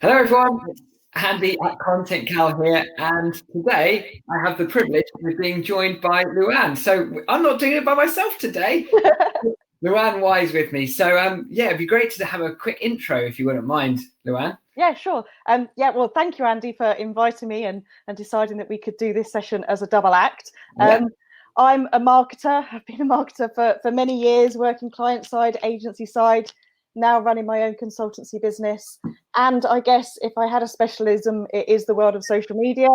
Hello everyone, it's Andy at Content Cal here, and today I have the privilege of being joined by Luann. So I'm not doing it by myself today. Luann Wise with me. So it'd be great to have a quick intro if you wouldn't mind, Luann. Yeah, sure. Well, thank you, Andy, for inviting me and deciding that we could do this session as a double act. I'm a marketer. I've been a marketer for many years, working client side, agency side, now running my own consultancy business. And I guess if I had a specialism, it is the world of social media,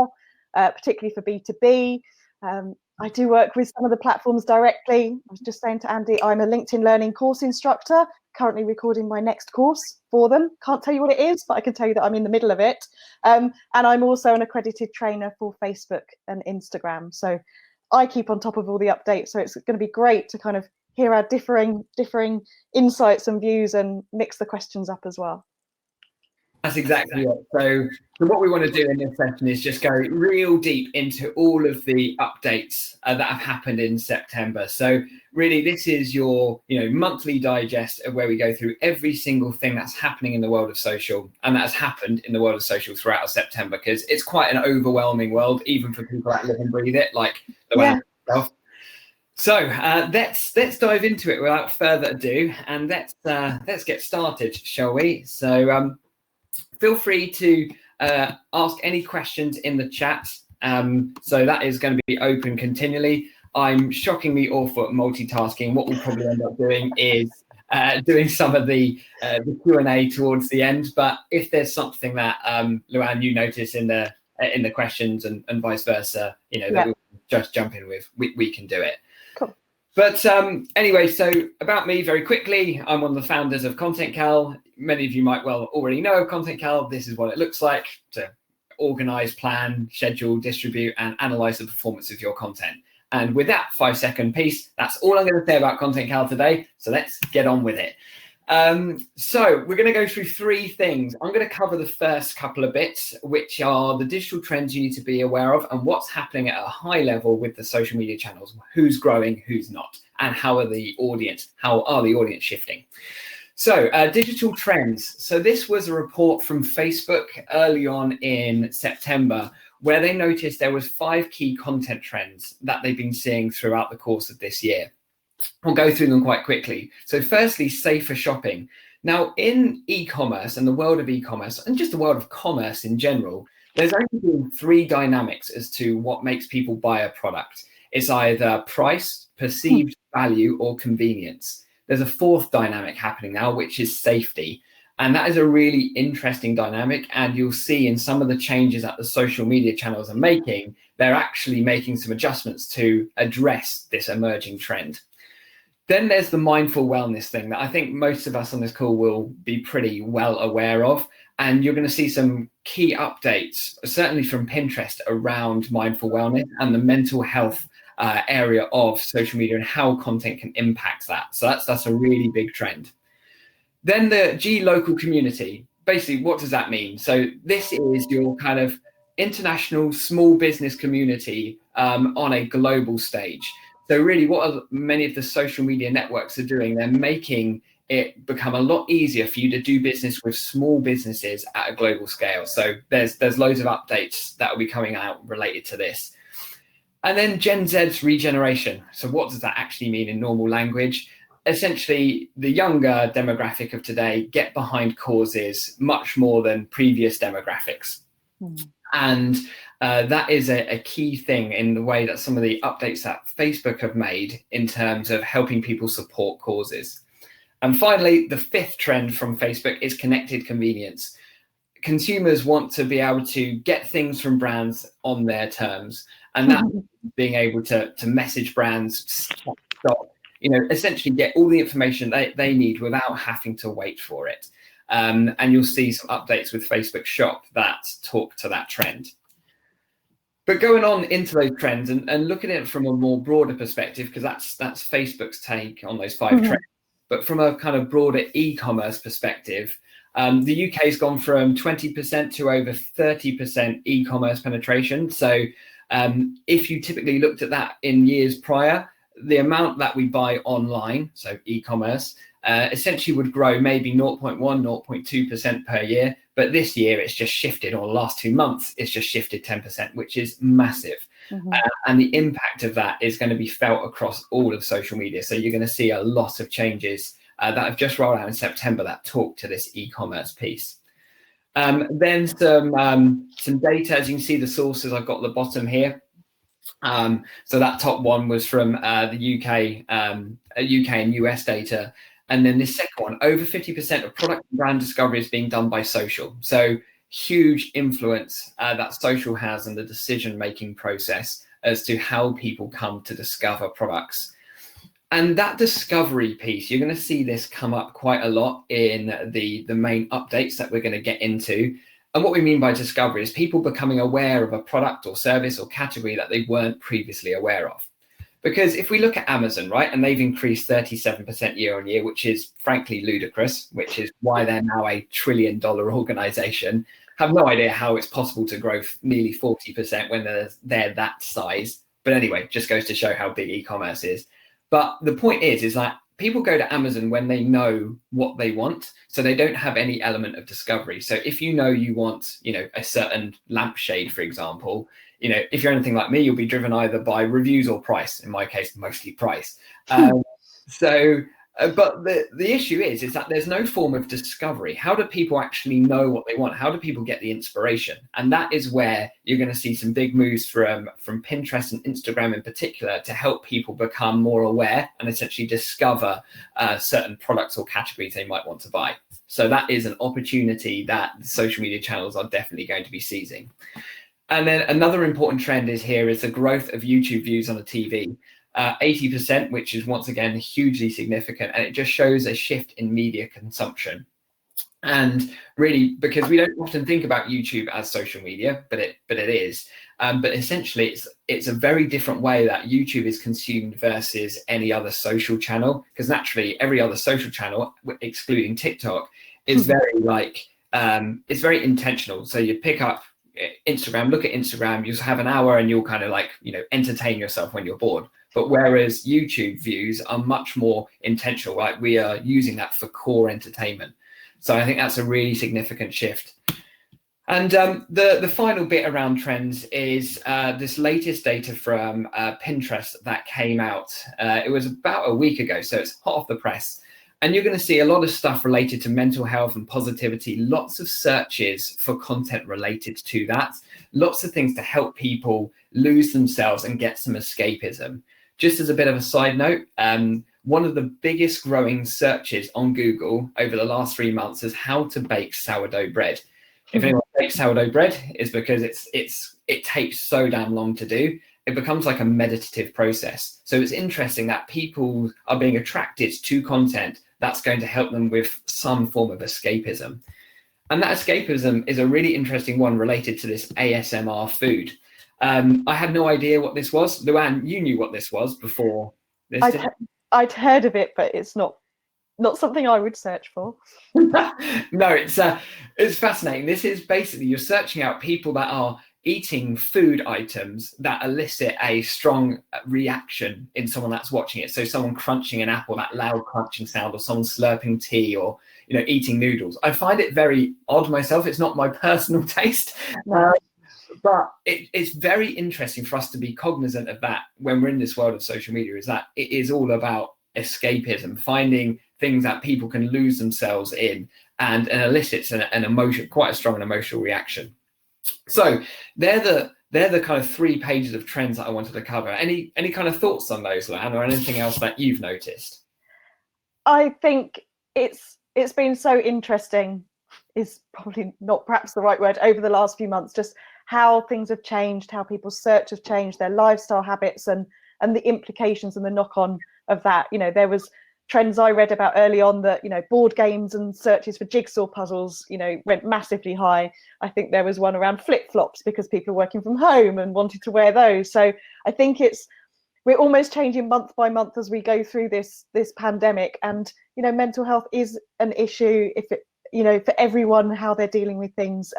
particularly for B2B. I do work with some of the platforms directly. I was just saying to Andy, I'm a LinkedIn Learning course instructor, currently recording my next course for them. Can't tell you what it is, but I can tell you that I'm in the middle of it. And I'm also an accredited trainer for Facebook and Instagram. So I keep on top of all the updates. So it's going to be great to kind of hear our differing insights and views and mix the questions up as well. That's exactly it. So what we want to do in this session is just go real deep into all of the updates that have happened in September. So really, this is your monthly digest of where we go through every single thing that's happening in the world of social, and that has happened in the world of social throughout September, because it's quite an overwhelming world, even for people that live and breathe it, like the way itself. So let's dive into it without further ado, and let's get started, shall we? So feel free to ask any questions in the chat. So that is going to be open continually. I'm shockingly awful at multitasking. What we'll probably end up doing is doing some of the Q&A towards the end. But if there's something that Luann, you notice in the questions and vice versa, that we'll just jump in with, we can do it. Cool. But anyway, so about me very quickly, I'm one of the founders of Content Cal. Many of you might well already know of Content Cal. This is what it looks like to organize, plan, schedule, distribute, and analyze the performance of your content. And with that 5-second piece, that's all I'm going to say about Content Cal today. So let's get on with it. So we're going to go through three things. I'm going to cover the first couple of bits, which are the digital trends you need to be aware of and what's happening at a high level with the social media channels, who's growing, who's not, and how are the audience shifting. So digital trends. So this was a report from Facebook early on in September, where they noticed there was 5 key content trends that they've been seeing throughout the course of this year. We'll go through them quite quickly. So firstly, safer shopping. Now, in e-commerce and the world of e-commerce, and just the world of commerce in general, there's only been 3 dynamics as to what makes people buy a product. It's either price, perceived value, or convenience. There's a 4th dynamic happening now, which is safety. And that is a really interesting dynamic. And you'll see in some of the changes that the social media channels are making, they're actually making some adjustments to address this emerging trend. Then there's the mindful wellness thing that I think most of us on this call will be pretty well aware of. And you're going to see some key updates, certainly from Pinterest, around mindful wellness and the mental health area of social media and how content can impact that. So that's a really big trend. Then the G-local community. Basically, what does that mean? So this is your kind of international small business community on a global stage. So really, what many of the social media networks are doing, they're making it become a lot easier for you to do business with small businesses at a global scale. So there's loads of updates that will be coming out related to this. And then Gen Z's regeneration. So what does that actually mean in normal language? Essentially, the younger demographic of today get behind causes much more than previous demographics. And that is a key thing in the way that some of the updates that Facebook have made in terms of helping people support causes. And finally, the 5th trend from Facebook is connected convenience. Consumers want to be able to get things from brands on their terms, and that being able to message brands, stop, essentially get all the information they need without having to wait for it. And you'll see some updates with Facebook Shop that talk to that trend. But going on into those trends and looking at it from a more broader perspective, because that's Facebook's take on those 5 trends. But from a kind of broader e-commerce perspective, the UK has gone from 20% to over 30% e-commerce penetration. So if you typically looked at that in years prior, the amount that we buy online, so e-commerce, essentially would grow maybe 0.1, 0.2% per year. But this year it's just shifted, or the last 2 months, it's just shifted 10%, which is massive. And the impact of that is going to be felt across all of social media. So you're going to see a lot of changes that have just rolled out in September that talk to this e-commerce piece. Then some data, as you can see, the sources I've got at the bottom here. So that top one was from the UK and US data. And then this second one, over 50% of product and brand discovery is being done by social. So huge influence that social has in the decision-making process as to how people come to discover products. And that discovery piece, you're going to see this come up quite a lot in the main updates that we're going to get into. And what we mean by discovery is people becoming aware of a product or service or category that they weren't previously aware of. Because if we look at Amazon, right, and they've increased 37% year on year, which is frankly ludicrous, which is why they're now a $1 trillion organization. Have no idea how it's possible to grow nearly 40% when they're that size. But anyway, just goes to show how big e-commerce is. But the point is that people go to Amazon when they know what they want, so they don't have any element of discovery. So if you know you want, a certain lampshade, for example, if you're anything like me, you'll be driven either by reviews or price. In my case, mostly price. But the issue is that there's no form of discovery. How do people actually know what they want? How do people get the inspiration? And that is where you're going to see some big moves from Pinterest and Instagram in particular to help people become more aware and essentially discover certain products or categories they might want to buy. So that is an opportunity that social media channels are definitely going to be seizing. And then another important trend is the growth of YouTube views on a TV. 80%, which is once again hugely significant, and it just shows a shift in media consumption. And really, because we don't often think about YouTube as social media, but it is. But essentially, it's a very different way that YouTube is consumed versus any other social channel. Because naturally, every other social channel, excluding TikTok, is very it's very intentional. So you pick up Instagram, look at Instagram, you'll have an hour, and you'll kind of entertain yourself when you're bored. But whereas YouTube views are much more intentional, right? We are using that for core entertainment. So I think that's a really significant shift. And the final bit around trends is this latest data from Pinterest that came out. It was about a week ago, so it's hot off the press. And you're going to see a lot of stuff related to mental health and positivity, lots of searches for content related to that, lots of things to help people lose themselves and get some escapism. Just as a bit of a side note, one of the biggest growing searches on Google over the last 3 months is how to bake sourdough bread. If anyone bakes sourdough bread, it's because it takes so damn long to do. It becomes like a meditative process. So it's interesting that people are being attracted to content that's going to help them with some form of escapism. And that escapism is a really interesting one related to this ASMR food. I had no idea what this was. Luann, you knew what this was before this. I'd heard of it, but it's not something I would search for. No, it's fascinating. This is basically, you're searching out people that are eating food items that elicit a strong reaction in someone that's watching it. So someone crunching an apple, that loud crunching sound, or someone slurping tea, or eating noodles. I find it very odd myself. It's not my personal taste. But it's very interesting for us to be cognizant of that when we're in this world of social media, is that it is all about escapism, finding things that people can lose themselves in, and elicits an emotion, quite a strong emotional reaction. So they're the kind of 3 pages of trends that I wanted to cover. Any kind of thoughts on those, Lan, or anything else that you've noticed? I think it's been so interesting, is probably not perhaps the right word, over the last few months, just how things have changed, how people's search have changed, their lifestyle habits, and the implications and the knock-on of that. There was trends I read about early on that, board games and searches for jigsaw puzzles, went massively high. I think there was one around flip-flops because people are working from home and wanted to wear those. So I think we're almost changing month by month as we go through this pandemic. And, mental health is an issue, if it, for everyone, how they're dealing with things.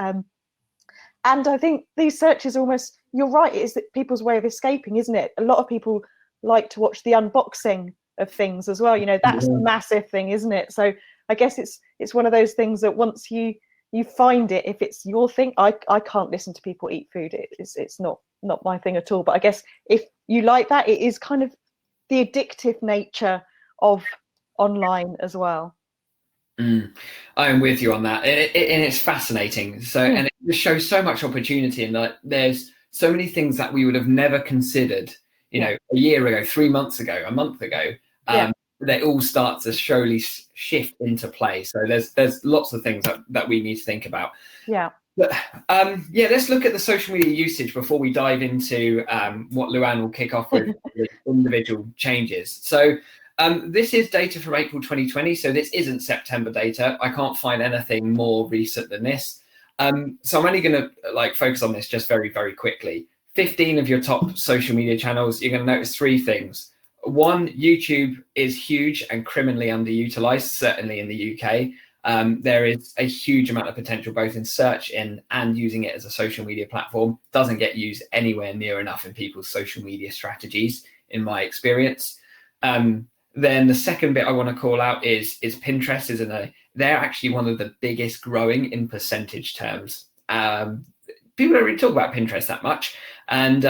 And I think these searches you're right, it is people's way of escaping, isn't it? A lot of people like to watch the unboxing of things as well. You know, that's the massive thing, isn't it? So I guess it's one of those things that once you find it, if it's your thing, I can't listen to people eat food. It's not my thing at all. But I guess if you like that, it is kind of the addictive nature of online as well. I am with you on that, and it's fascinating. So, and it shows so much opportunity, and like there's so many things that we would have never considered, you know, a year ago, 3 months ago, a month ago. They all start to slowly shift into play. So there's lots of things that we need to think about. But let's look at the social media usage before we dive into what Luann will kick off with the individual changes. So this is data from April 2020. So this isn't September data. I can't find anything more recent than this. So I'm only going to focus on this just very, very quickly. 15 of your top social media channels, you're going to notice 3 things. One, YouTube is huge and criminally underutilized, certainly in the UK. There is a huge amount of potential both in search and using it as a social media platform. Doesn't get used anywhere near enough in people's social media strategies, in my experience. Then the second bit I want to call out is Pinterest. They're actually one of the biggest growing in percentage terms. People don't really talk about Pinterest that much, and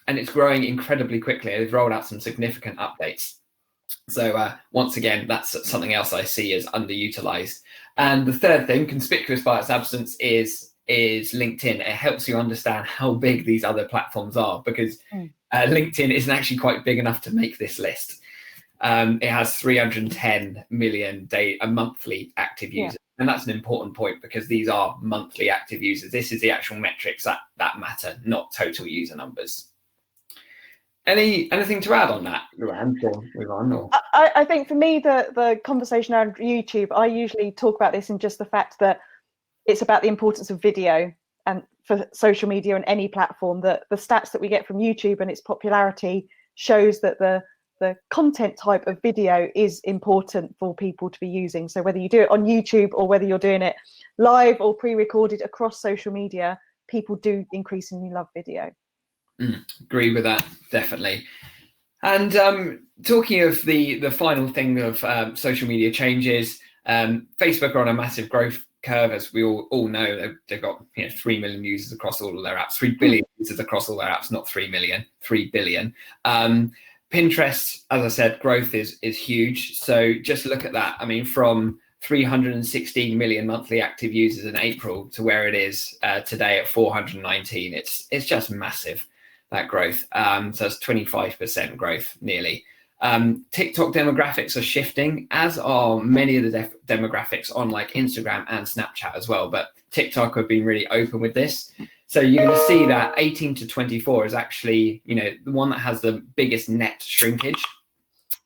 it's growing incredibly quickly. They've rolled out some significant updates. So once again, that's something else I see as underutilized. And the third thing, conspicuous by its absence, is LinkedIn. It helps you understand how big these other platforms are, because LinkedIn isn't actually quite big enough to make this list. It has 310 million monthly active users. And that's an important point, because these are monthly active users. This is the actual metrics that matter, not total user numbers. Anything to add on that, Luann, before we move on? Or? I think for me, the conversation around YouTube, I usually talk about this in just the fact that it's about the importance of video, and for social media and any platform, that the stats that we get from YouTube and its popularity shows that the content type of video is important for people to be using. So whether you do it on YouTube or whether you're doing it live or pre-recorded across social media, people do increasingly love video. Agree with that, definitely. And talking of the final thing of social media changes, Facebook are on a massive growth curve, as we all know. They've got 3 million users across all of their apps, 3 billion users across all their apps, not 3 million, 3 billion. Pinterest, as I said, growth is huge. So just look at that. I mean, from 316 million monthly active users in April to where it is today at 419, it's just massive, that growth. So it's 25% growth nearly. TikTok demographics are shifting, as are many of the demographics on like Instagram and Snapchat as well. But TikTok have been really open with this. So you're going to see that 18 to 24 is actually, the one that has the biggest net shrinkage.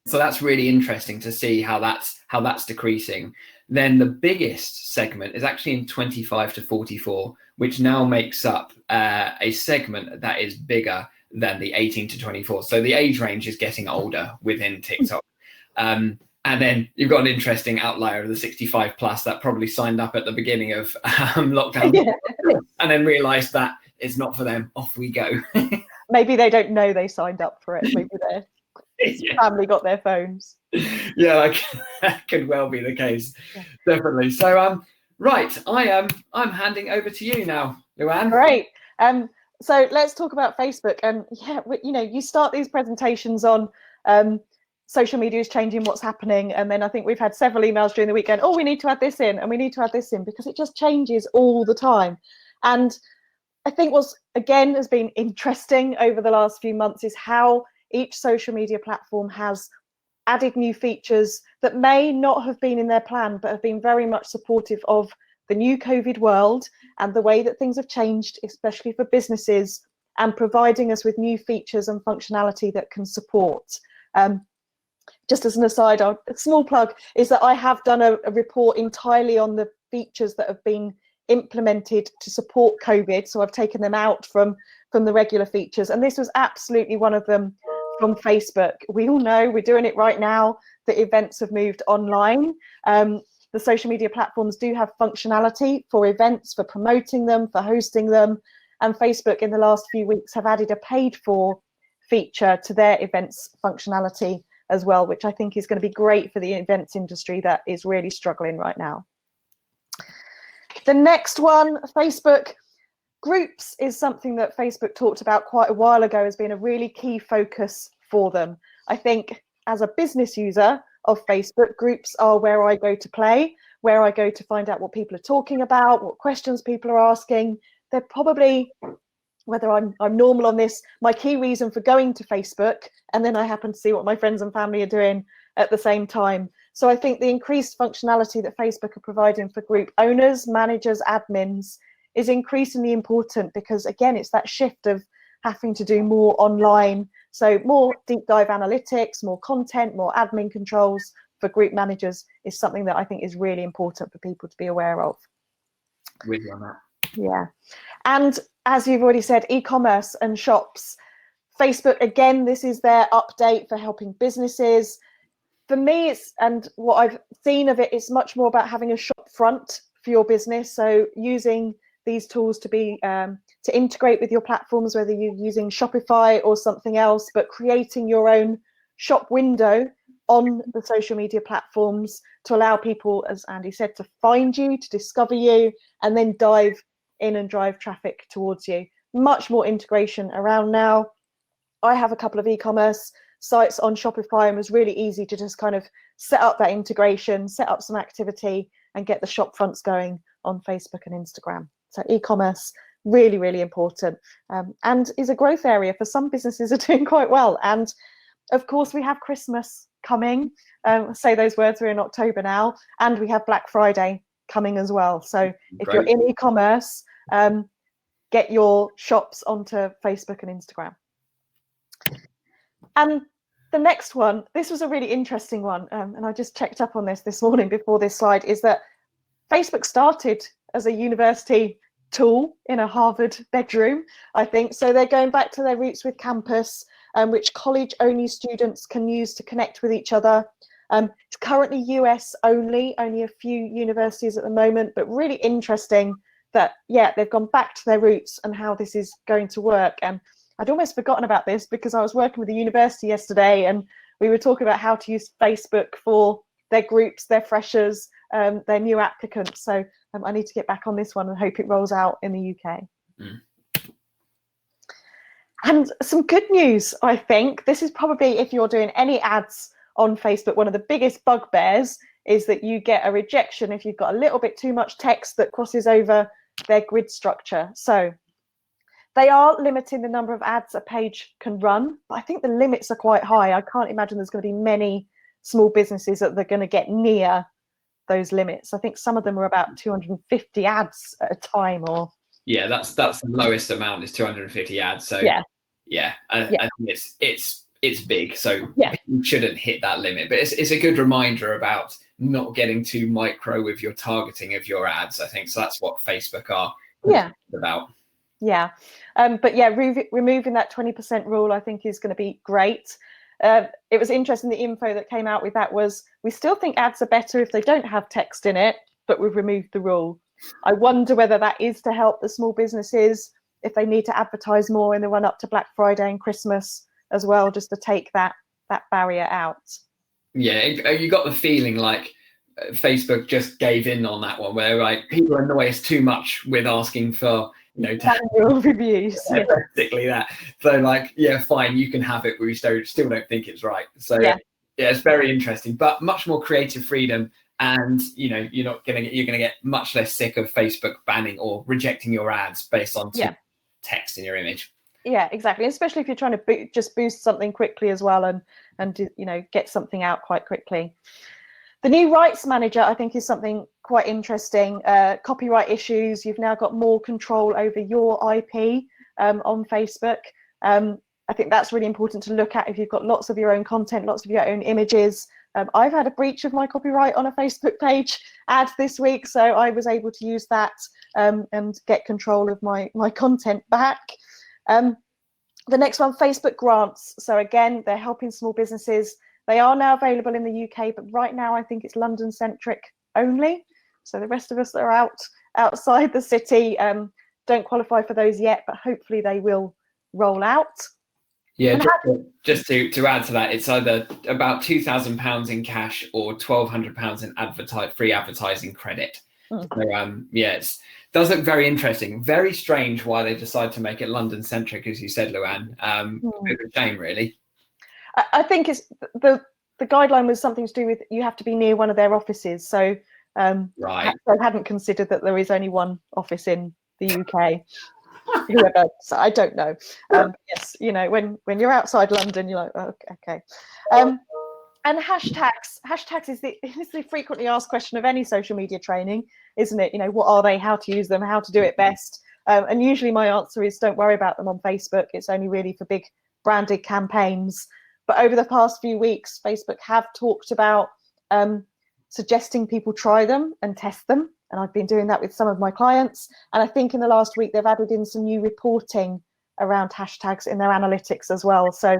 So that's really interesting to see how that's decreasing. Then the biggest segment is actually in 25 to 44, which now makes up a segment that is bigger than the 18 to 24. So the age range is getting older within TikTok. And then you've got an interesting outlier of the 65 plus that probably signed up at the beginning of lockdown and then realized that it's not for them. Off we go. Maybe they don't know they signed up for it. Maybe their family got their phones. Yeah, that could well be the case. Definitely. So right, I'm handing over to you now, Luann. Great. So let's talk about Facebook. And you start these presentations on social media is changing, what's happening, and then I think we've had several emails during the weekend. Oh, we need to add this in, and we need to add this in, because it just changes all the time. And I think what's again has been interesting over the last few months is how each social media platform has added new features that may not have been in their plan, but have been very much supportive of the new COVID world and the way that things have changed, especially for businesses, and providing us with new features and functionality that can support. Just as an aside, a small plug is that I have done a report entirely on the features that have been implemented to support COVID. So I've taken them out from the regular features. And this was absolutely one of them from Facebook. We all know we're doing it right now. The events have moved online. The social media platforms do have functionality for events, for promoting them, for hosting them. And Facebook in the last few weeks have added a paid for feature to their events functionality as well, which I think is going to be great for the events industry that is really struggling right now. The next one, Facebook groups, is something that Facebook talked about quite a while ago as being a really key focus for them. I think as a business user of Facebook, groups are where I go to play, where I go to find out what people are talking about, what questions people are asking. They're probably, whether I'm normal on this, my key reason for going to Facebook, and then I happen to see what my friends and family are doing at the same time. So I think the increased functionality that Facebook are providing for group owners, managers, admins is increasingly important, because again, it's that shift of having to do more online. So more deep dive analytics, more content, more admin controls for group managers is something that I think is really important for people to be aware of. With you on that. Yeah. And as you've already said, e-commerce and shops. Facebook, again, this is their update for helping businesses. For me, it's, and what I've seen of it, is much more about having a shop front for your business. So using these tools to be to integrate with your platforms, whether you're using Shopify or something else, but creating your own shop window on the social media platforms to allow people, as Andy said, to find you, to discover you, and then dive in and drive traffic towards you. Much more integration around now. I have a couple of e-commerce sites on Shopify, and it was really easy to just kind of set up that integration, set up some activity, and get the shop fronts going on Facebook and Instagram. So e-commerce, really, really important, and is a growth area for some businesses are doing quite well. And of course, we have Christmas coming. Say those words, we're in October now, and we have Black Friday coming as well. So if you're in e-commerce, get your shops onto Facebook and Instagram. And the next one, this was a really interesting one, and I just checked up on this morning before this slide, is that Facebook started as a university tool in a Harvard bedroom, I think. So they're going back to their roots with Campus, which college-only students can use to connect with each other. It's currently US only a few universities at the moment, but really interesting that, yeah, they've gone back to their roots and how this is going to work. And I'd almost forgotten about this because I was working with a university yesterday, and we were talking about how to use Facebook for their groups, their freshers, their new applicants. So I need to get back on this one and hope it rolls out in the UK. Mm. And some good news, I think. This is probably, if you're doing any ads on Facebook, one of the biggest bugbears is that you get a rejection if you've got a little bit too much text that crosses over their grid structure. So they are limiting the number of ads a page can run, but I think the limits are quite high. I can't imagine there's going to be many small businesses that they're going to get near those limits. I think some of them are about 250 ads at a time, or yeah, that's the lowest amount is 250 ads. So yeah, I think it's big. So people shouldn't hit that limit. But it's a good reminder about not getting too micro with your targeting of your ads, I think. So that's what Facebook are about. Yeah, but yeah, removing that 20% rule, I think, is going to be great. It was interesting, the info that came out with that was, we still think ads are better if they don't have text in it, but we've removed the rule. I wonder whether that is to help the small businesses if they need to advertise more in the run up to Black Friday and Christmas as well, just to take that barrier out. Yeah, you got the feeling like Facebook just gave in on that one, where like people annoy us too much with asking for, you know, manual reviews. Yeah, basically that. So like, yeah, fine, you can have it, but we still don't think it's right. So yeah, it's very interesting, but much more creative freedom. And you know, you're gonna get much less sick of Facebook banning or rejecting your ads based on text in your image. Yeah, exactly. Especially if you're trying to just boost something quickly as well, and you know, get something out quite quickly. The new rights manager, I think, is something quite interesting. Copyright issues, you've now got more control over your IP on Facebook. I think that's really important to look at if you've got lots of your own content, lots of your own images. I've had a breach of my copyright on a Facebook page ad this week, so I was able to use that and get control of my content back. The next one, Facebook grants. So again, they're helping small businesses. They are now available in the UK, but right now I think it's London-centric only. So the rest of us that are outside the city don't qualify for those yet, but hopefully they will roll out. Yeah, just to add to that, it's either about £2,000 in cash or £1,200 in free advertising credit. So yeah, it does look very interesting. Very strange why they decide to make it London centric, as you said, Luann. A bit of a shame, really. I think it's the guideline was something to do with you have to be near one of their offices. So right, I hadn't considered that there is only one office in the UK. Whoever, so I don't know. Yes, you know, when you're outside London, you're like, oh, okay. And hashtags is the frequently asked question of any social media training, isn't it? You know, what are they, how to use them, how to do it best? And usually my answer is don't worry about them on Facebook. It's only really for big branded campaigns. But over the past few weeks, Facebook have talked about suggesting people try them and test them. And I've been doing that with some of my clients. And I think in the last week, they've added in some new reporting around hashtags in their analytics as well. So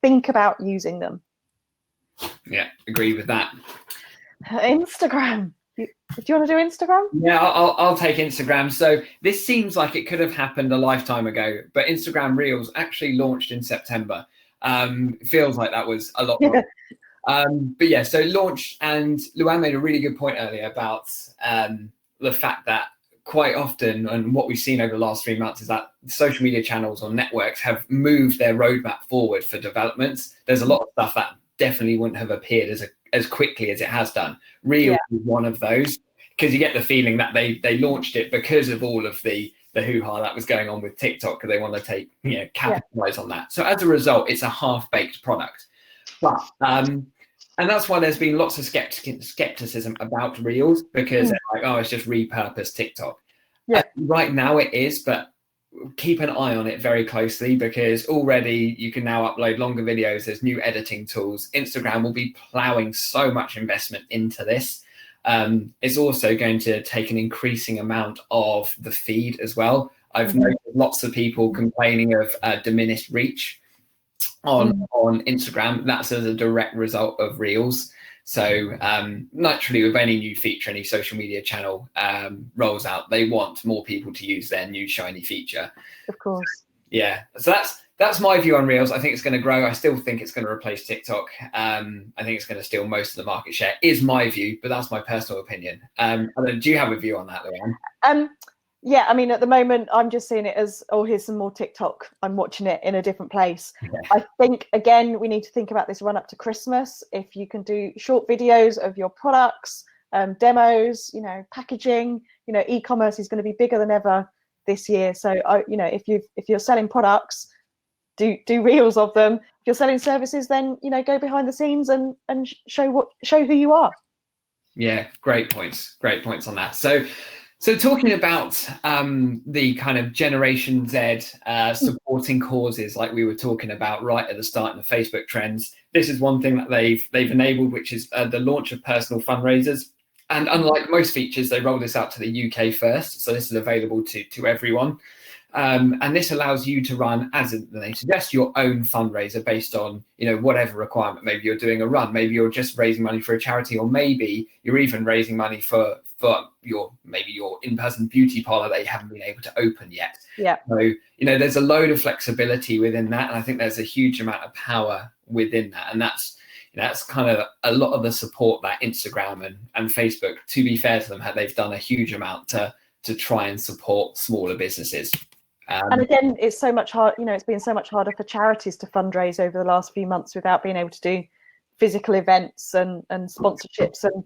think about using them. Yeah, agree with that. Instagram. Do you want to do Instagram? Yeah, I'll take Instagram. So this seems like it could have happened a lifetime ago, but Instagram Reels actually launched in September. It feels like that was a lot more. But yeah, so it launched, and Luann made a really good point earlier about the fact that quite often, and what we've seen over the last 3 months, is that social media channels or networks have moved their roadmap forward for developments. There's a lot of stuff that definitely wouldn't have appeared as quickly as it has done. Reels is one of those, because you get the feeling that they launched it because of all of the hoo-ha that was going on with TikTok, because they want to capitalize on that. So as a result, it's a half-baked product. But and that's why there's been lots of skepticism about Reels, because they're like, oh, it's just repurposed TikTok. Yeah. Right now it is, but keep an eye on it very closely, because already you can now upload longer videos. There's new editing tools. Instagram will be plowing so much investment into this. It's also going to take an increasing amount of the feed as well. I've noticed lots of people complaining of diminished reach on Instagram. That's as a direct result of Reels. So naturally, with any new feature, any social media channel rolls out, they want more people to use their new shiny feature. Of course. Yeah. So that's my view on Reels. I think it's going to grow. I still think it's going to replace TikTok. I think it's going to steal most of the market share, is my view, but that's my personal opinion. Do you have a view on that, Luann? Yeah, I mean, at the moment, I'm just seeing it as, oh, here's some more TikTok. I'm watching it in a different place. Yeah. I think, again, we need to think about this run up to Christmas. If you can do short videos of your products, demos, packaging, e-commerce is going to be bigger than ever this year. So, if you're selling products, do reels of them. If you're selling services, then, go behind the scenes and show who you are. Yeah, great points on that. So talking about the kind of Generation Z supporting causes, like we were talking about right at the start in the Facebook trends, this is one thing that they've enabled, which is the launch of personal fundraisers. And unlike most features, they roll this out to the UK first. So this is available to everyone. And this allows you to run, as they suggest, your own fundraiser based on, whatever requirement. Maybe you're doing a run, maybe you're just raising money for a charity, or maybe you're even raising money for your in-person beauty parlor that you haven't been able to open yet. Yeah. So, there's a load of flexibility within that. And I think there's a huge amount of power within that. And that's kind of a lot of the support that Instagram and Facebook, to be fair to them, they've done a huge amount to try and support smaller businesses. And again, it's so much hard. It's been so much harder for charities to fundraise over the last few months without being able to do physical events and sponsorships and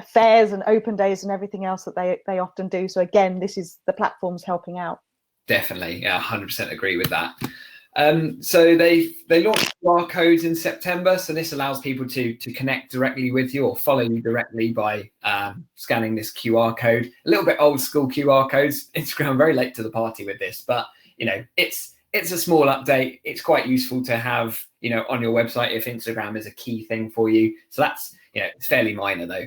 fairs and open days and everything else that they often do. So again, this is the platforms helping out. Definitely, yeah, 100% agree with that. So they launched QR codes in September. So this allows people to connect directly with you or follow you directly by scanning this QR code. A little bit old school QR codes. Instagram very late to the party with this, but it's a small update. It's quite useful to have on your website if Instagram is a key thing for you. So that's it's fairly minor though.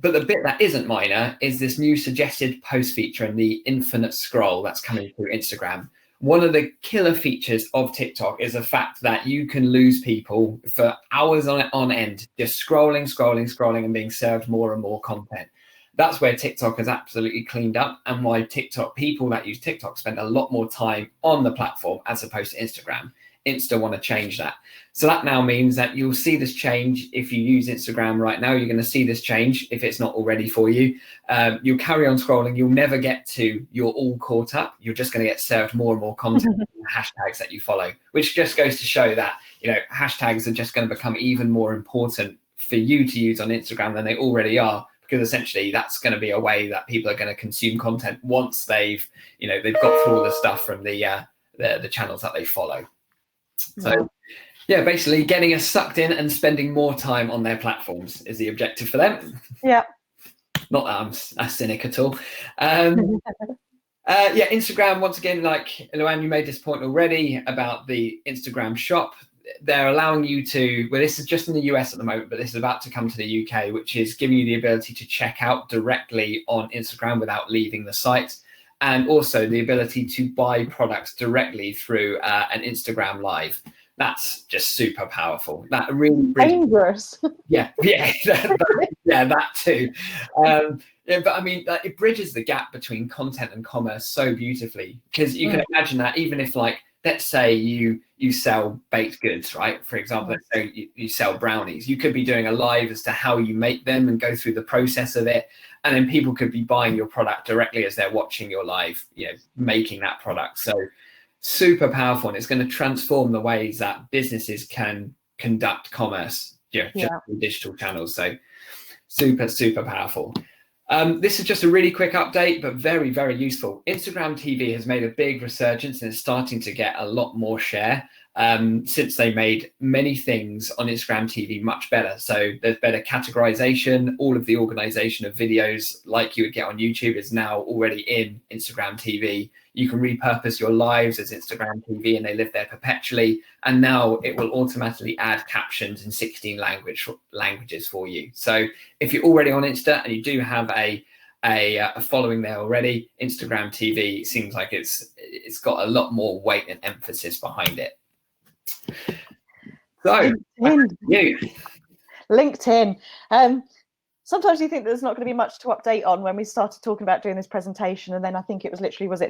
But the bit that isn't minor is this new suggested post feature and the infinite scroll that's coming through Instagram. One of the killer features of TikTok is the fact that you can lose people for hours on end, just scrolling and being served more and more content. That's where TikTok has absolutely cleaned up, and why people that use TikTok spend a lot more time on the platform as opposed to Instagram. Insta want to change that. So that now means that you'll see this change. If you use Instagram right now, you're going to see this change if it's not already for you. You'll carry on scrolling. You'll never get to you're all caught up. You're just going to get served more and more content and hashtags that you follow, which just goes to show that, you know, hashtags are just going to become even more important for you to use on Instagram than they already are, because essentially that's going to be a way that people are going to consume content once they've got through all the stuff from the channels that they follow. So yeah, basically getting us sucked in and spending more time on their platforms is the objective for them. Yeah. Not that I'm a cynic at all. Yeah, Instagram, once again, like Luann, you made this point already about the Instagram shop. They're allowing you to, well, this is just in the US at the moment, but this is about to come to the UK, which is giving you the ability to check out directly on Instagram without leaving the site. And also the ability to buy products directly through an Instagram live. That's just super powerful. That really dangerous. Yeah, that too. Yeah, but I mean, it bridges the gap between content and commerce so beautifully, because you can imagine that even if, like, let's say you sell baked goods, right? For example, let's say you sell brownies. You could be doing a live as to how you make them and go through the process of it. And then people could be buying your product directly as they're watching your live, you know, making that product. So super powerful. And it's going to transform the ways that businesses can conduct commerce, just through digital channels. So super, super powerful. This is just a really quick update, but very, very useful. Instagram TV has made a big resurgence and is starting to get a lot more share since they made many things on Instagram TV much better. So there's better categorization. All of the organization of videos like you would get on YouTube is now already in Instagram TV. You can repurpose your lives as Instagram TV and they live there perpetually. And now it will automatically add captions in 16 languages for you. So if you're already on Insta and you do have a following there already, Instagram TV seems like it's got a lot more weight and emphasis behind it. So LinkedIn. Sometimes you think there's not going to be much to update on when we started talking about doing this presentation, and then I think it was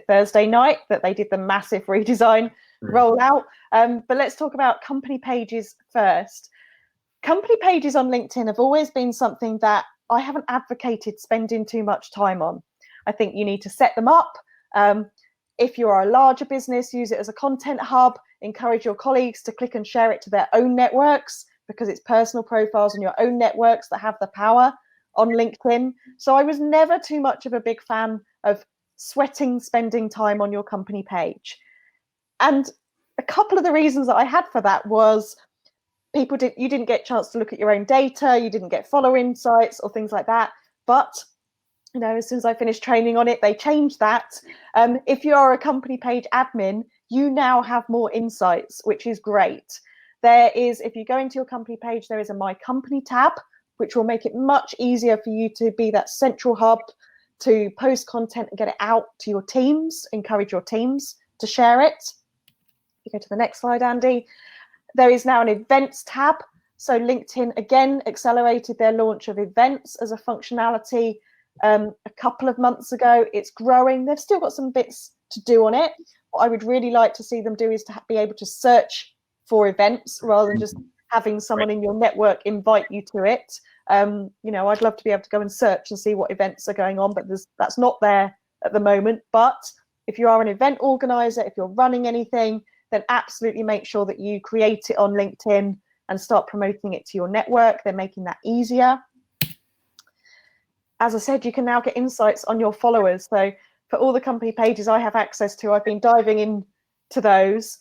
Thursday night that they did the massive redesign rollout. But let's talk about company pages first. Company pages on LinkedIn have always been something that I haven't advocated spending too much time on. I think you need to set them up. If you are a larger business, use it as a content hub. Encourage your colleagues to click and share it to their own networks, because it's personal profiles and your own networks that have the power on LinkedIn. So I was never too much of a big fan of spending time on your company page. And a couple of the reasons that I had for that was you didn't get a chance to look at your own data, you didn't get follower insights or things like that. But you know, as soon as I finished training on it, they changed that. If you're a company page admin, you now have more insights, which is great. If you go into your company page, there is a My Company tab, which will make it much easier for you to be that central hub to post content and get it out to your teams, encourage your teams to share it. You go to the next slide, Andy. There is now an events tab. So LinkedIn, again, accelerated their launch of events as a functionality a couple of months ago. It's growing. They've still got some bits to do on it. What I would really like to see them do is to be able to search for events rather than just having someone in your network invite you to it. You know, I'd love to be able to go and search and see what events are going on, but that's not there at the moment. But if you are an event organizer, if you're running anything, then absolutely make sure that you create it on LinkedIn and start promoting it to your network. They're making that easier. As I said, you can now get insights on your followers. So for all the company pages I have access to, I've been diving into those.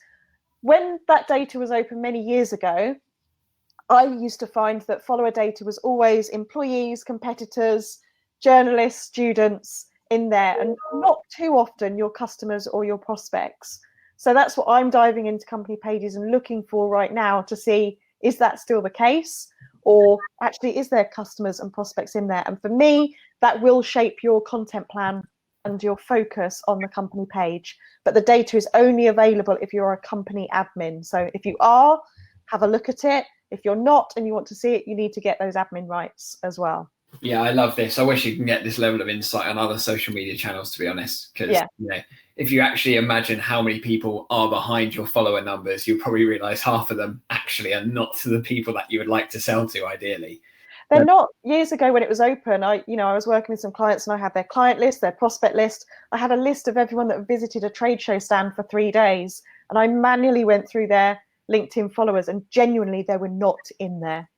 When that data was open many years ago, I used to find that follower data was always employees, competitors, journalists, students in there, and not too often your customers or your prospects. So that's what I'm diving into company pages and looking for right now to see, is that still the case? Or actually, is there customers and prospects in there? And for me, that will shape your content plan and your focus on the company page. But the data is only available if you're a company admin. So if you are, have a look at it. If you're not and you want to see it, you need to get those admin rights as well. Yeah, I love this. I wish you can get this level of insight on other social media channels, to be honest, because if you actually imagine how many people are behind your follower numbers, you'll probably realize half of them actually are not the people that you would like to sell to, ideally. They're not. Years ago when it was open, I was working with some clients and I had their client list, their prospect list. I had a list of everyone that visited a trade show stand for 3 days, and I manually went through their LinkedIn followers, and genuinely they were not in there.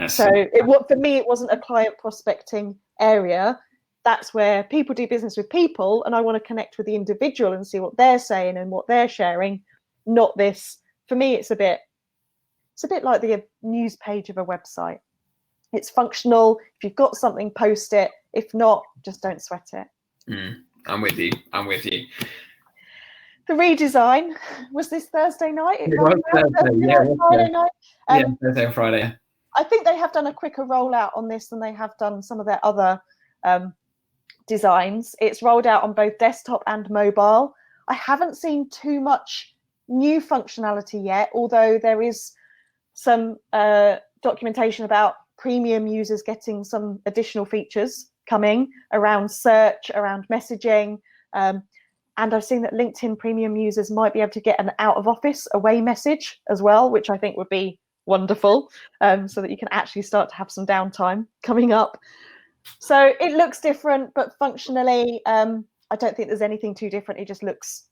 So for me, it wasn't a client prospecting area. That's where people do business with people, and I want to connect with the individual and see what they're saying and what they're sharing. Not this. For me, it's a bit like the news page of a website. It's functional. If you've got something, post it. If not, just don't sweat it. I'm with you. The redesign was this Thursday night. It was Thursday, Friday night. Thursday or Friday. I think they have done a quicker rollout on this than they have done some of their other designs. It's rolled out on both desktop and mobile. I haven't seen too much new functionality yet, although there is some documentation about premium users getting some additional features coming around search, around messaging. And I've seen that LinkedIn premium users might be able to get an out of office away message as well, which I think would be wonderful, so that you can actually start to have some downtime coming up. So it looks different, but functionally, I don't think there's anything too different. It just looks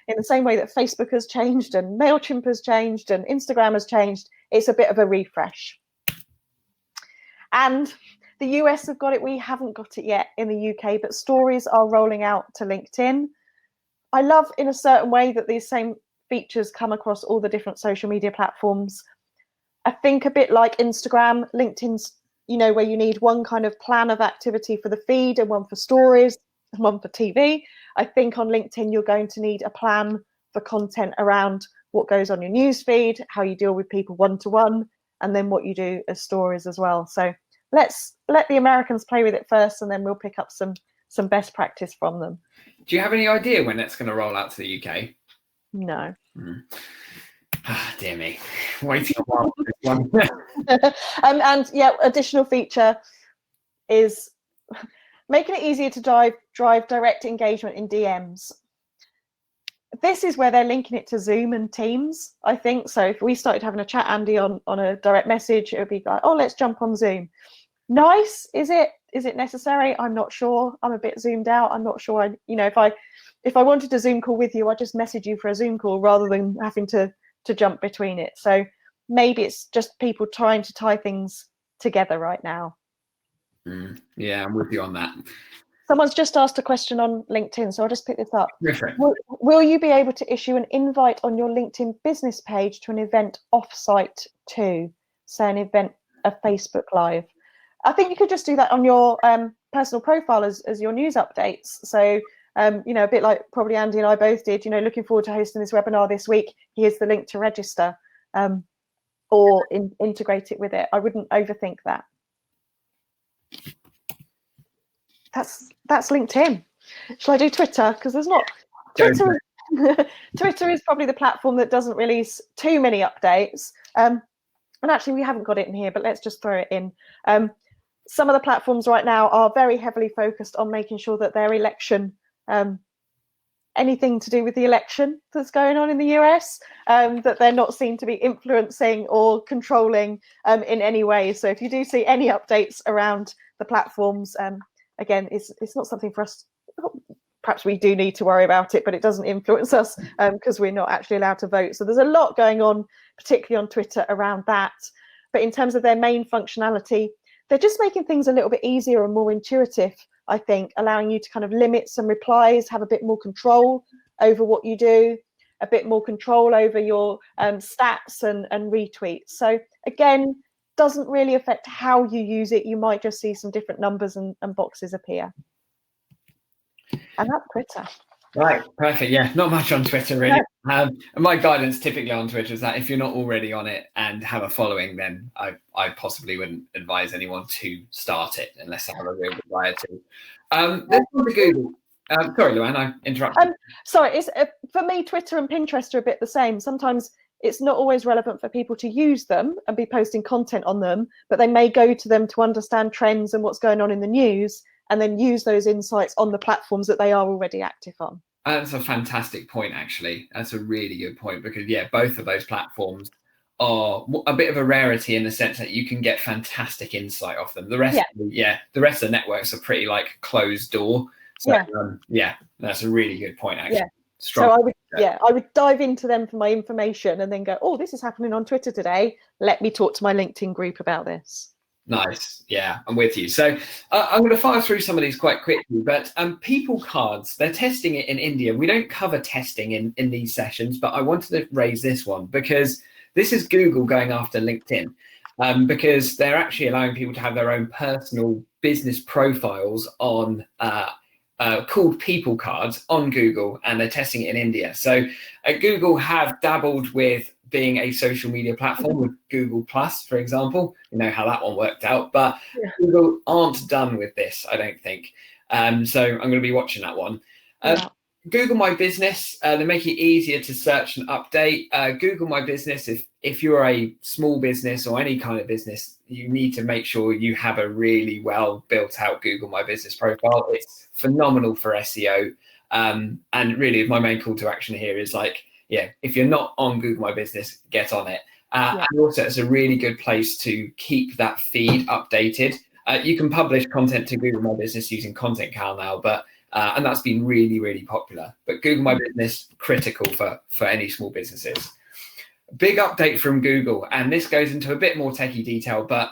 in the same way that Facebook has changed and MailChimp has changed and Instagram has changed. It's a bit of a refresh. And the US have got it. We haven't got it yet in the UK, but stories are rolling out to LinkedIn. I love in a certain way that these same features come across all the different social media platforms. I think a bit like Instagram, LinkedIn's, where you need one kind of plan of activity for the feed and one for stories and one for TV. I think on LinkedIn, you're going to need a plan for content around what goes on your news feed, how you deal with people one-to-one, and then what you do as stories as well. So let's let the Americans play with it first, and then we'll pick up some best practice from them. Do you have any idea when that's going to roll out to the UK? No. Dear me, waiting a while for this one. And additional feature is making it easier to drive direct engagement in DMs. This is where they're linking it to Zoom and Teams, I think. So if we started having a chat, Andy, on a direct message, it would be like, oh, let's jump on Zoom. Nice. Is it necessary? I'm not sure. I'm a bit zoomed out. I'm not sure. If I wanted a Zoom call with you, I'd just message you for a Zoom call rather than having to jump between it. So maybe it's just people trying to tie things together right now. Yeah, I'm with you on that. Someone's just asked a question on LinkedIn, so I'll just pick this up. Will you be able to issue an invite on your LinkedIn business page to an event offsite too? Say an event, a Facebook Live. I think you could just do that on your personal profile as your news updates. So, a bit like probably Andy and I both did, looking forward to hosting this webinar this week. Here's the link to register, or integrate it with it. I wouldn't overthink that. That's LinkedIn. Shall I do Twitter? Because there's not Twitter. Twitter is probably the platform that doesn't release too many updates. And actually, we haven't got it in here, but let's just throw it in. Some of the platforms right now are very heavily focused on making sure that their election, anything to do with the election that's going on in the US, that they're not seen to be influencing or controlling in any way. So if you do see any updates around the platforms, again, it's not something for us. Perhaps we do need to worry about it, but it doesn't influence us because we're not actually allowed to vote. So there's a lot going on, particularly on Twitter, around that. But in terms of their main functionality, they're just making things a little bit easier and more intuitive, I think, allowing you to kind of limit some replies, have a bit more control over what you do, a bit more control over your stats and retweets. So again, doesn't really affect how you use it. You might just see some different numbers and boxes appear. And that's Twitter. Right, perfect. Yeah, not much on Twitter really. And my guidance typically on Twitter is that if you're not already on it and have a following, then I possibly wouldn't advise anyone to start it unless they have a real desire to. Let's go to Google. Sorry, Luann, I interrupted. Sorry, it's for me, Twitter and Pinterest are a bit the same. Sometimes it's not always relevant for people to use them and be posting content on them, but they may go to them to understand trends and what's going on in the news, and then use those insights on the platforms that they are already active on. That's a fantastic point, actually. That's a really good point, because both of those platforms are a bit of a rarity in the sense that you can get fantastic insight off them. The rest, the rest of the networks are pretty like closed door. So that's a really good point, actually. Yeah. So I would dive into them for my information and then go, oh, this is happening on Twitter today. Let me talk to my LinkedIn group about this. Nice. Yeah, I'm with you. So I'm going to fire through some of these quite quickly, but people cards, they're testing it in India. We don't cover testing in these sessions, but I wanted to raise this one because this is Google going after LinkedIn, because they're actually allowing people to have their own personal business profiles on called people cards on Google, and they're testing it in India. So Google have dabbled with being a social media platform with Google Plus, for example. You know how that one worked out, but Google aren't done with this, I don't think. So I'm going to be watching that one. Google My Business, they make it easier to search and update. Google My Business, if you're a small business or any kind of business, you need to make sure you have a really well built out Google My Business profile. It's phenomenal for SEO. And really my main call to action here is like, if you're not on Google My Business, get on it. And also it's a really good place to keep that feed updated. You can publish content to Google My Business using Content Cal now, but and that's been really, really popular. But Google My Business, critical for any small businesses. Big update from Google, and this goes into a bit more techie detail, but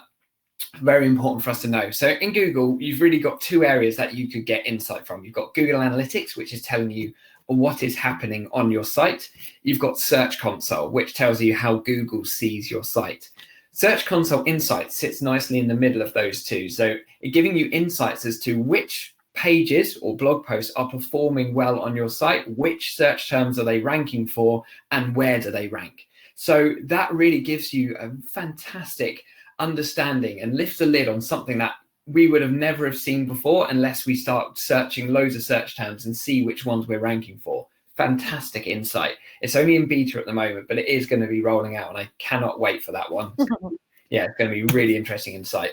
very important for us to know. So in Google, you've really got two areas that you could get insight from. You've got Google Analytics, which is telling you what is happening on your site. You've got Search Console, which tells you how Google sees your site. Search Console Insights sits nicely in the middle of those two. So it's giving you insights as to which pages or blog posts are performing well on your site, which search terms are they ranking for, and where do they rank. So that really gives you a fantastic understanding and lifts the lid on something that we would have never have seen before unless we start searching loads of search terms and see which ones we're ranking for. Fantastic insight. It's only in beta at the moment, but it is going to be rolling out, and I cannot wait for that one. It's going to be really interesting insight.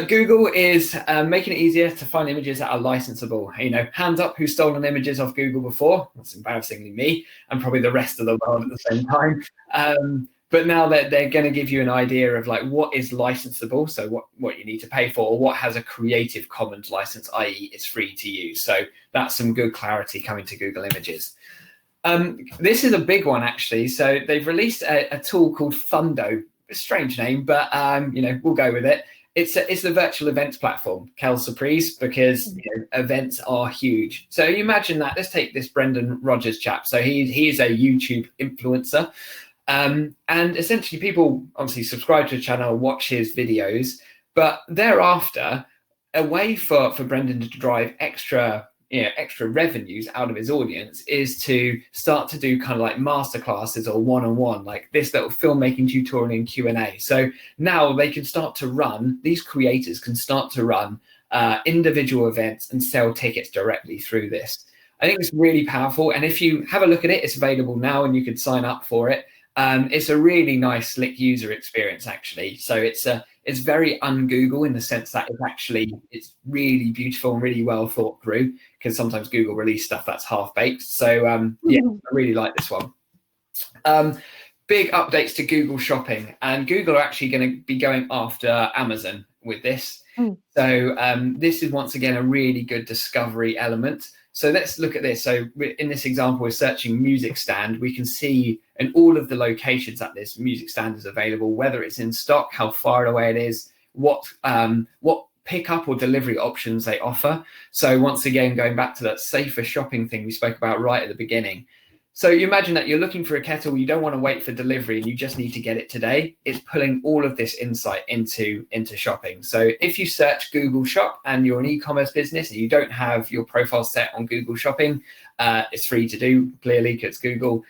Google is making it easier to find images that are licensable. Hands up who's stolen images off Google before. That's embarrassingly me, and probably the rest of the world at the same time. But now they're going to give you an idea of like what is licensable, so what you need to pay for, or what has a Creative Commons license, i.e. it's free to use. So that's some good clarity coming to Google Images. This is a big one, actually. So they've released a tool called Fundo. A strange name, but we'll go with it. It's the virtual events platform, Cal Surprise, because events are huge. So you imagine that. Let's take this Brendan Rogers chap. So he is a YouTube influencer. And essentially people obviously subscribe to the channel, watch his videos, but thereafter, a way for Brendan to drive extra revenues out of his audience is to start to do kind of like masterclasses or one-on-one, like this little filmmaking tutorial and Q&A. So now they can start to run, these creators can start to run individual events and sell tickets directly through this. I think it's really powerful. And if you have a look at it, it's available now and you can sign up for it. It's a really nice, slick user experience, actually. So it's very un-Google in the sense that it's really beautiful and really well thought through, because sometimes Google release stuff that's half-baked. So I really like this one. Big updates to Google Shopping, and Google are actually going to be going after Amazon with this. So this is once again a really good discovery element. So let's look at this. So in this example, we're searching music stand. We can see in all of the locations that this music stand is available, whether it's in stock, how far away it is, what pickup or delivery options they offer. So once again, going back to that safer shopping thing we spoke about right at the beginning. So you imagine that you're looking for a kettle, you don't want to wait for delivery and you just need to get it today. It's pulling all of this insight into shopping. So if you search Google Shop and you're an e-commerce business and you don't have your profile set on Google Shopping, it's free to do, clearly, because Google,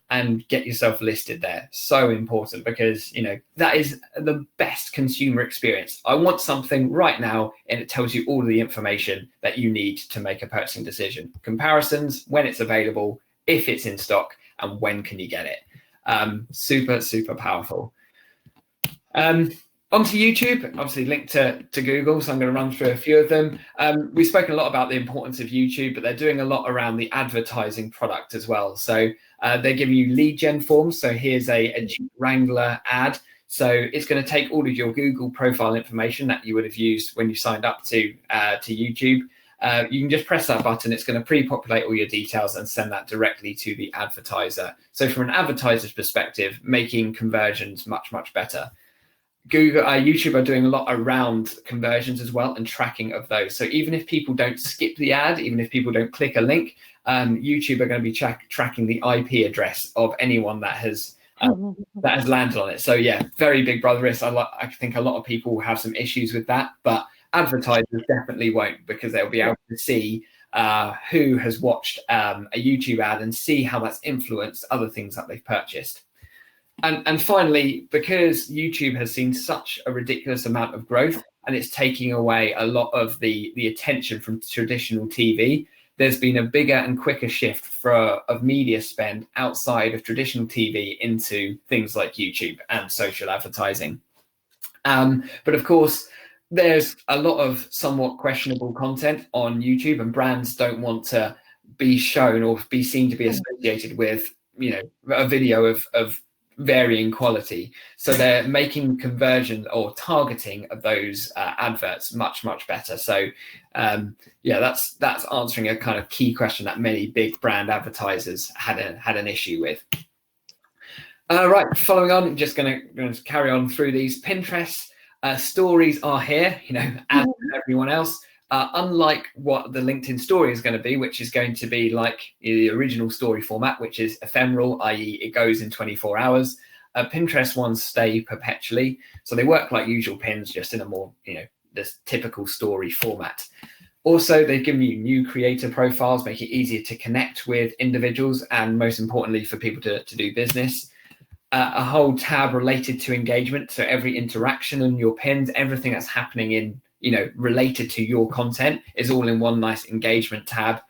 and get yourself listed there. So important, because that is the best consumer experience. I want something right now, and it tells you all of the information that you need to make a purchasing decision. Comparisons, when it's available, if it's in stock, and when can you get it. Super, super powerful. Onto YouTube, obviously linked to Google, so I'm going to run through a few of them. We've spoken a lot about the importance of YouTube, but they're doing a lot around the advertising product as well. So they're giving you lead gen forms. So here's a Jeep Wrangler ad. So it's going to take all of your Google profile information that you would have used when you signed up to YouTube. You can just press that button. It's going to pre-populate all your details and send that directly to the advertiser. So from an advertiser's perspective, making conversions much, much better. YouTube are doing a lot around conversions as well and tracking of those. So even if people don't skip the ad, even if people don't click a link, YouTube are going to be tracking the IP address of anyone that has landed on it. So yeah, very big brother risk. I think a lot of people have some issues with that, but advertisers definitely won't, because they'll be able to see who has watched a YouTube ad and see how that's influenced other things that they've purchased. And finally, because YouTube has seen such a ridiculous amount of growth and it's taking away a lot of the attention from traditional TV, there's been a bigger and quicker shift of media spend outside of traditional TV into things like YouTube and social advertising. But of course, there's a lot of somewhat questionable content on YouTube, and brands don't want to be shown or be seen to be associated with, a video of varying quality. So they're making conversion or targeting of those adverts much, much better. So that's answering a kind of key question that many big brand advertisers had an issue with. Right, following on, just going to carry on through these. Pinterest stories are here, as everyone else. Unlike what the LinkedIn story is going to be, which is going to be like the original story format, which is ephemeral, i.e. it goes in 24 hours. Pinterest ones stay perpetually. So they work like usual pins, just in a more, this typical story format. Also, they've given you new creator profiles, make it easier to connect with individuals, and most importantly, for people to do business. A whole tab related to engagement. So every interaction on your pins, everything that's happening in, related to your content is all in one nice engagement tab.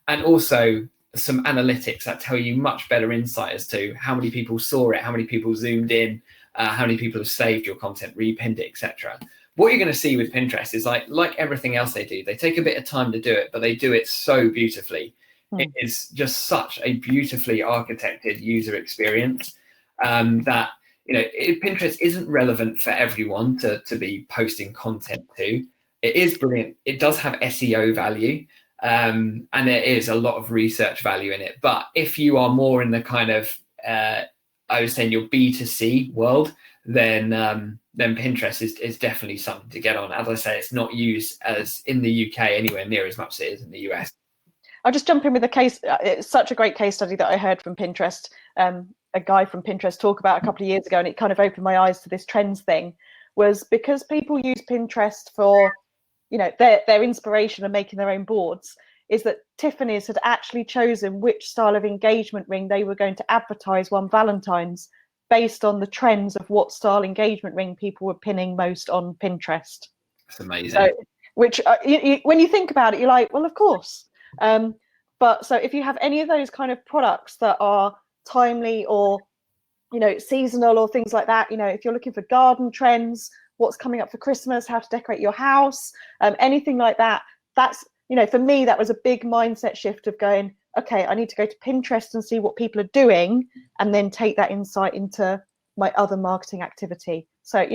And also some analytics that tell you much better insight as to how many people saw it, how many people zoomed in, how many people have saved your content, repinned it, etc. What you're going to see with Pinterest is like everything else they do, they take a bit of time to do it, but they do it so beautifully. It is just such a beautifully architected user experience that Pinterest isn't relevant for everyone to be posting content to. It is brilliant. It does have SEO value, and there is a lot of research value in it. But if you are more in the kind of, I would say in your B2C world, then Pinterest is definitely something to get on. As I say, it's not used as in the UK anywhere near as much as it is in the US. I'll just jump in with a case. It's such a great case study that I heard from Pinterest. A guy from Pinterest talk about a couple of years ago, and it kind of opened my eyes to this trends thing, was because people use Pinterest for, their inspiration and making their own boards, is that Tiffany's had actually chosen which style of engagement ring they were going to advertise one Valentine's based on the trends of what style engagement ring people were pinning most on Pinterest. That's amazing. So, which when you think about it, you're like, well, of course. But so if you have any of those kind of products that are timely or seasonal or things like that, if you're looking for garden trends, what's coming up for Christmas, how to decorate your house, anything like that, that's for me that was a big mindset shift of going, okay, I need to go to Pinterest and see what people are doing and then take that insight into my other marketing activity. So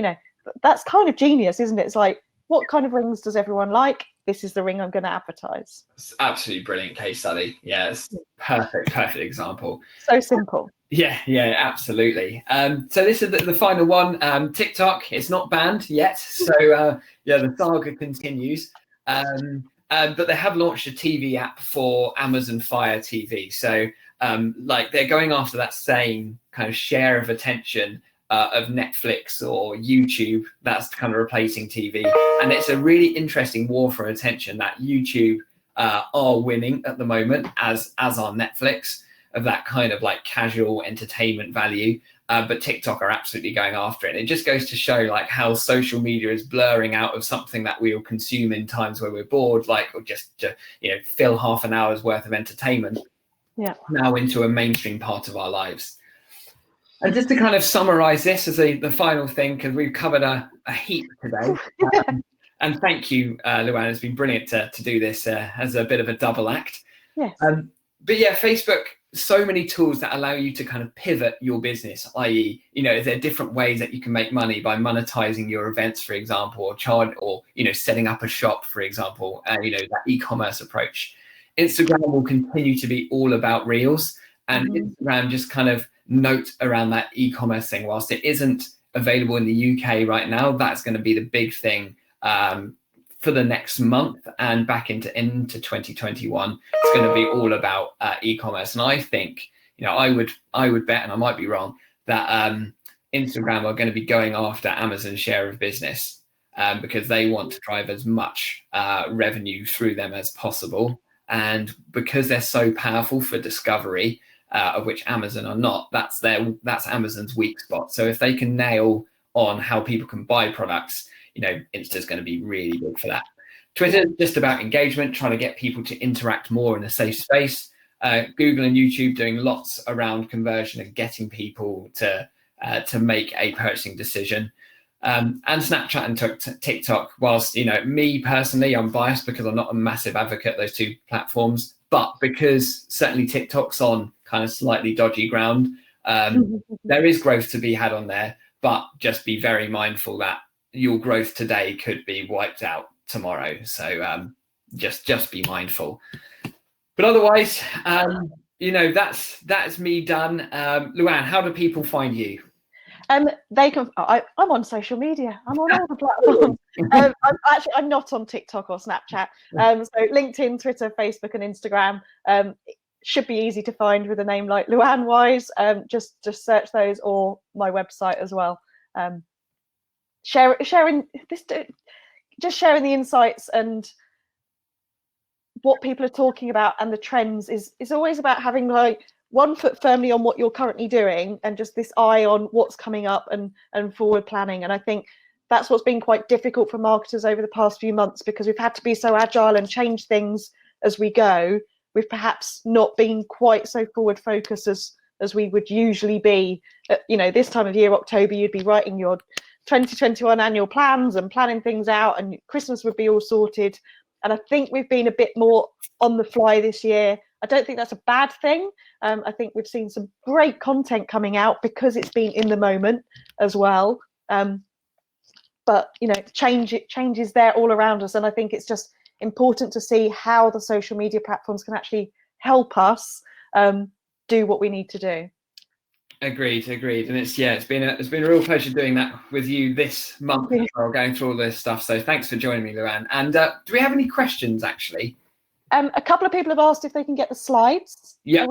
that's kind of genius, isn't it? It's like, what kind of rings does everyone like? This is the ring I'm going to advertise. It's absolutely brilliant case study. Yeah, it's perfect example. So simple. Yeah, absolutely. So this is the final one. TikTok, it's not banned yet. So the saga continues. But they have launched a TV app for Amazon Fire TV. So they're going after that same kind of share of attention of Netflix or YouTube that's kind of replacing TV. And it's a really interesting war for attention that YouTube are winning at the moment, as are Netflix, of that kind of like casual entertainment value. But TikTok are absolutely going after it. It just goes to show like how social media is blurring out of something that we'll consume in times where we're bored, like or just to fill half an hour's worth of entertainment. now into a mainstream part of our lives. And just to kind of summarize this as the final thing, because we've covered a heap today. And thank you, Luann. It's been brilliant to do this as a bit of a double act. Yes. But yeah, Facebook, so many tools that allow you to kind of pivot your business, i.e., there are different ways that you can make money by monetizing your events, for example, or setting up a shop, for example, that e-commerce approach. Instagram will continue to be all about reels, and Instagram just kind of note around that e-commerce thing. Whilst it isn't available in the UK right now, that's going to be the big thing for the next month and back into 2021. It's going to be all about e-commerce. And I think, I would bet, and I might be wrong, that Instagram are going to be going after Amazon's share of business because they want to drive as much revenue through them as possible. And because they're so powerful for discovery, of which Amazon are not, that's Amazon's weak spot. So if they can nail on how people can buy products, Insta's going to be really big for that. Twitter is just about engagement, trying to get people to interact more in a safe space. Google and YouTube doing lots around conversion and getting people to make a purchasing decision. And Snapchat and TikTok, whilst, me personally, I'm biased because I'm not a massive advocate of those two platforms, but because certainly TikTok's on kind of slightly dodgy ground, there is growth to be had on there, but just be very mindful that your growth today could be wiped out tomorrow. So just be mindful. But otherwise, that's me done. Luann, how do people find you? They can. I'm on social media. I'm on all the platforms. I'm not on TikTok or Snapchat. So LinkedIn, Twitter, Facebook, and Instagram should be easy to find with a name like Luann Wise. Just search those, or my website as well. Sharing the insights and what people are talking about and the trends is always about having like one foot firmly on what you're currently doing and just this eye on what's coming up and forward planning. And I think that's what's been quite difficult for marketers over the past few months, because we've had to be so agile and change things as we go. We've perhaps not been quite so forward focused as we would usually be. This time of year, October, you'd be writing your 2021 annual plans and planning things out, and Christmas would be all sorted. And I think we've been a bit more on the fly this year. I don't think that's a bad thing. I think we've seen some great content coming out because it's been in the moment as well. But change is there all around us, and I think it's just important to see how the social media platforms can actually help us do what we need to do. Agreed. And it's been a real pleasure doing that with you this month as well, going through all this stuff. So thanks for joining me, Luann. And do we have any questions actually? A couple of people have asked if they can get the slides. Yeah.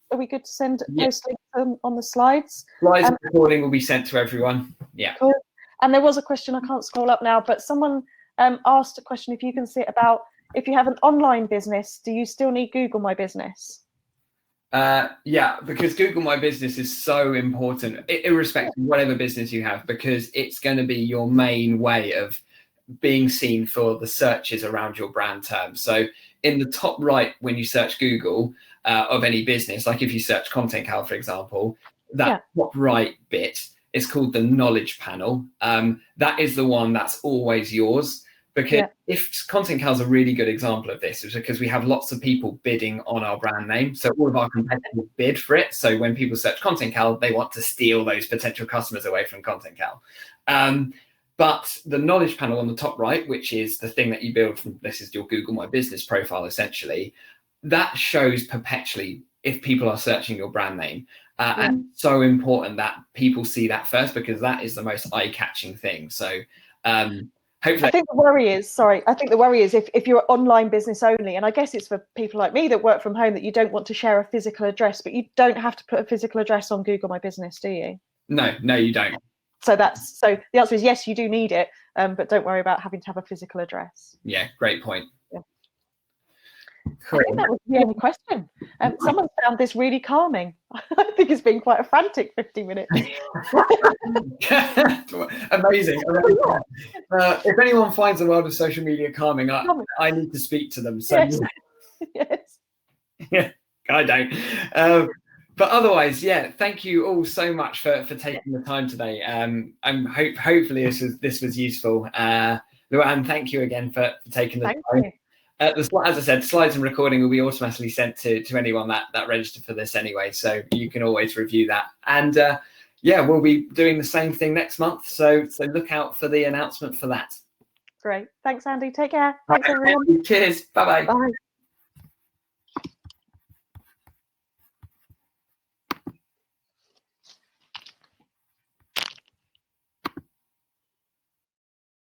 Are we good to send post links on the slides? Slides and recording will be sent to everyone. Yeah. Cool. And there was a question, I can't scroll up now, but someone asked a question, if you can see it, about if you have an online business, do you still need Google My Business? Yeah, because Google My Business is so important, irrespective of whatever business you have, because it's going to be your main way of being seen for the searches around your brand terms. So in the top right, when you search Google of any business, like if you search Content Cal, for example, that top right bit is called the knowledge panel. That is the one that's always yours. Because if Content Cal is a really good example of this, is because we have lots of people bidding on our brand name. So all of our competitors bid for it. So when people search Content Cal, they want to steal those potential customers away from Content Cal. But the knowledge panel on the top right, which is the thing that you build from, this is your Google My Business profile, essentially, that shows perpetually if people are searching your brand name. And it's so important that people see that first, because that is the most eye-catching thing. So hopefully, I think the worry is if you're online business only, and I guess it's for people like me that work from home, that you don't want to share a physical address, but you don't have to put a physical address on Google My Business, do you? No, you don't. So the answer is yes, you do need it, but don't worry about having to have a physical address. Yeah, great point. Yeah. Cool. I think that was the only question. Someone found this really calming. I think it's been quite a frantic 50 minutes. Amazing. If anyone finds the world of social media calming, I need to speak to them. So yes. Yeah, I don't. But otherwise, yeah, thank you all so much for taking the time today. Hopefully this was useful. Luann, thank you again for taking the time. As I said, slides and recording will be automatically sent to anyone that registered for this anyway, so you can always review that. And yeah, we'll be doing the same thing next month, so look out for the announcement for that. Great. Thanks, Andy. Take care. Thanks, everyone. Cheers. Bye-bye. Bye.